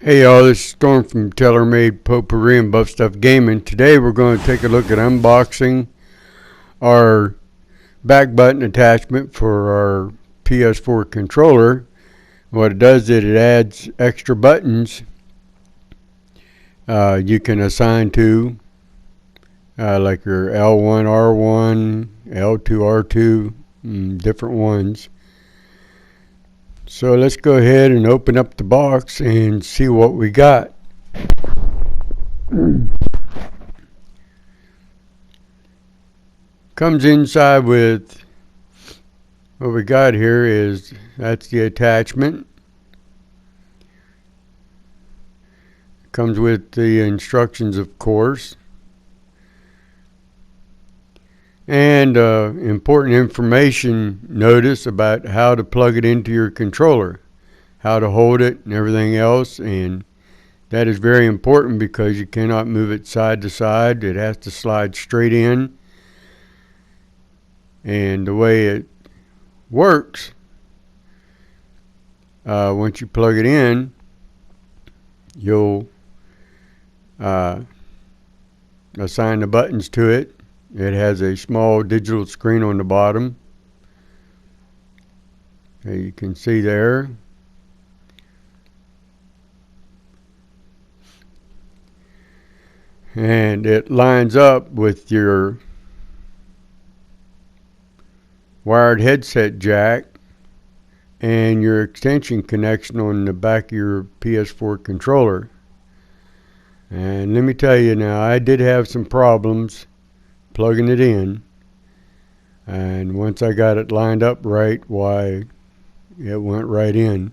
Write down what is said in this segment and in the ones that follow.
Hey y'all, this is Storm from TaylorMade Potpourri and Buff Stuff Gaming. Today we're going to take a look at unboxing our back button attachment for our PS4 controller. What it does is it adds extra buttons you can assign to like your L1, R1, L2, R2, different ones. So let's go ahead and open up the box and see what we got. Comes inside with what we got here is that's the attachment. Comes with the instructions, of course, and important information notice about how to plug it into your controller, how to hold it and everything else. And that is very important because you cannot move it side to side. It has to slide straight in. And the way it works, once you plug it in, you'll assign the buttons to it. It has a small digital screen on the bottom. You can see there. And it lines up with your wired headset jack and your extension connection on the back of your PS4 controller. And let me tell you now, I did have some problems plugging it in, and once I got it lined up right, why, it went right in.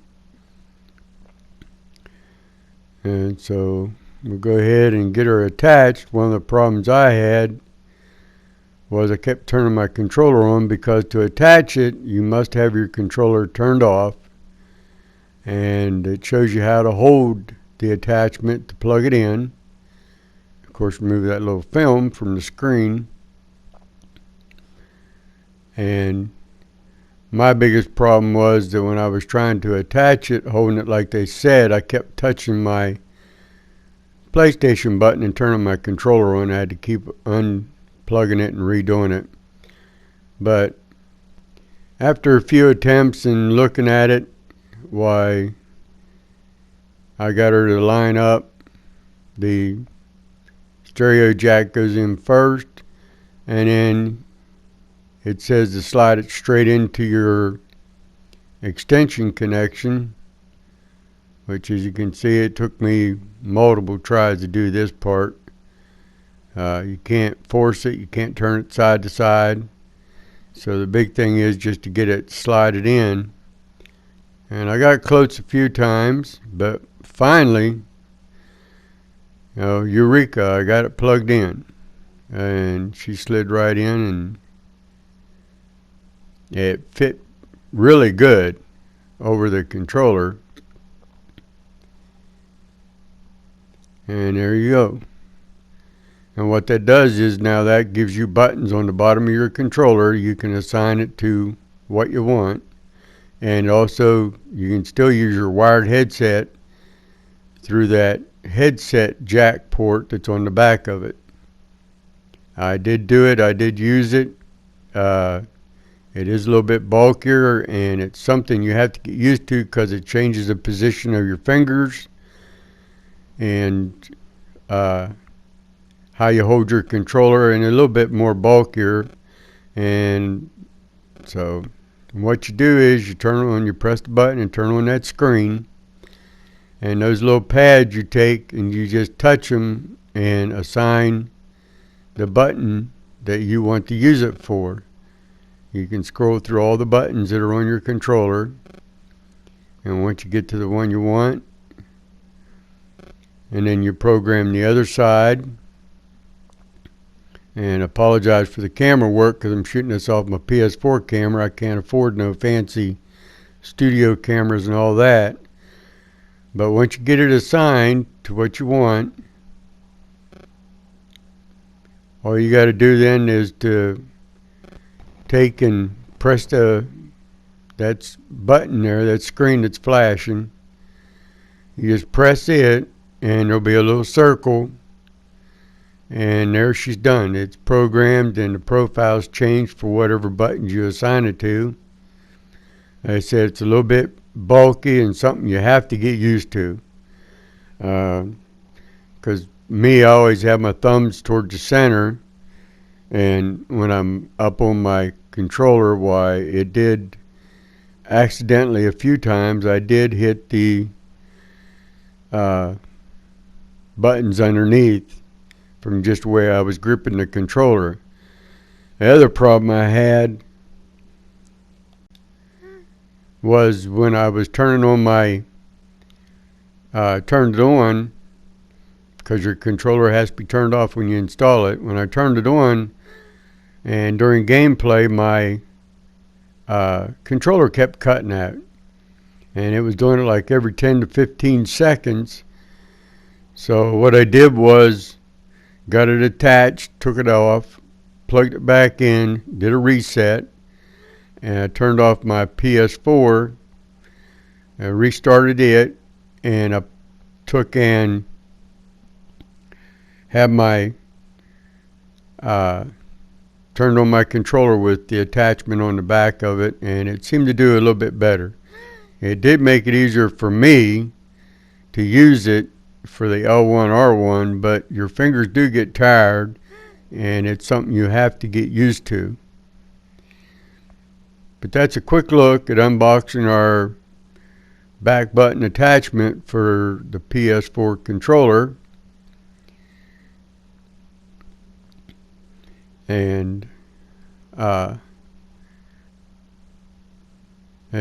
And so we'll go ahead and get her attached. One of the problems I had was I kept turning my controller on, because to attach it you must have your controller turned off, and it shows you how to hold the attachment to plug it in. Of course, remove that little film from the screen. And my biggest problem was that when I was trying to attach it, holding it like they said, I kept touching my PlayStation button and turning my controller on. I had to keep unplugging it and redoing it. But after a few attempts and looking at it, why, I got her to line up. The stereo jack goes in first, and then it says to slide it straight into your extension connection, which, as you can see, it took me multiple tries to do this part. You can't force it, you can't turn it side to side. So the big thing is just to get it slided in. And I got close a few times, but finally, eureka, I got it plugged in. And she slid right in, and it fit really good over the controller. And there you go. And what that does is, now that gives you buttons on the bottom of your controller. You can assign it to what you want. And also, you can still use your wired headset through that headset jack port that's on the back of it. I did do it. I did use it. It is a little bit bulkier, and it's something you have to get used to because it changes the position of your fingers and how you hold your controller, and a little bit more bulkier. And so what you do is you turn on, you press the button and turn on that screen, and those little pads you take and you just touch them and assign the button that you want to use it for. You can scroll through all the buttons that are on your controller, and once you get to the one you want, and then you program the other side. And apologize for the camera work because I'm shooting this off my PS4 camera. I can't afford no fancy studio cameras and all that. But once you get it assigned to what you want, all you got to do then is to take and press that button there, that screen that's flashing, You just press it, and there'll be a little circle, and there she's done. It's programmed, and the profile's changed for whatever buttons you assign it to. Like I said, it's a little bit bulky and something you have to get used to. Because me, I always have my thumbs towards the center, and when I'm up on my controller, why, it did accidentally a few times, I did hit the buttons underneath from just the way I was gripping the controller. The other problem I had was when I was turning on my turned it on, because your controller has to be turned off when you install it. When I turned it on, and during gameplay, my controller kept cutting out, and it was doing it like every 10 to 15 seconds. So what I did was got it attached, took it off, plugged it back in, did a reset, and I turned off my PS4, and restarted it, and I took and had my turned on my controller with the attachment on the back of it, and it seemed to do a little bit better. It did make it easier for me to use it for the L1 R1, but your fingers do get tired, and it's something you have to get used to. But that's a quick look at unboxing our back button attachment for the PS4 controller. And I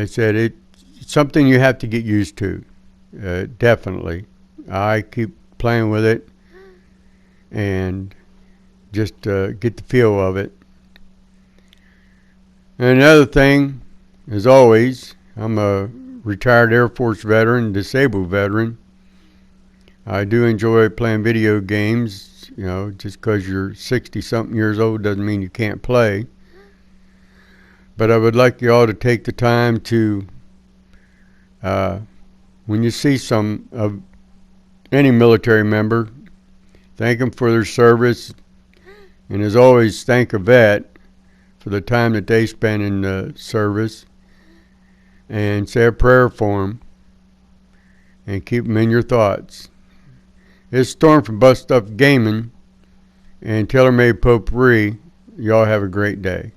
said it's something you have to get used to. Definitely. I keep playing with it and just get the feel of it. And another thing, as always, I'm a retired Air Force veteran, disabled veteran. I do enjoy playing video games. You know, just because you're 60-something years old doesn't mean you can't play. But I would like you all to take the time to, when you see some of any military member, thank them for their service. And as always, thank a vet for the time that they spend in the service. And say a prayer for them. And keep them in your thoughts. It's Storm from Bust Stuff Gaming and TaylorMade Potpourri. Y'all have a great day.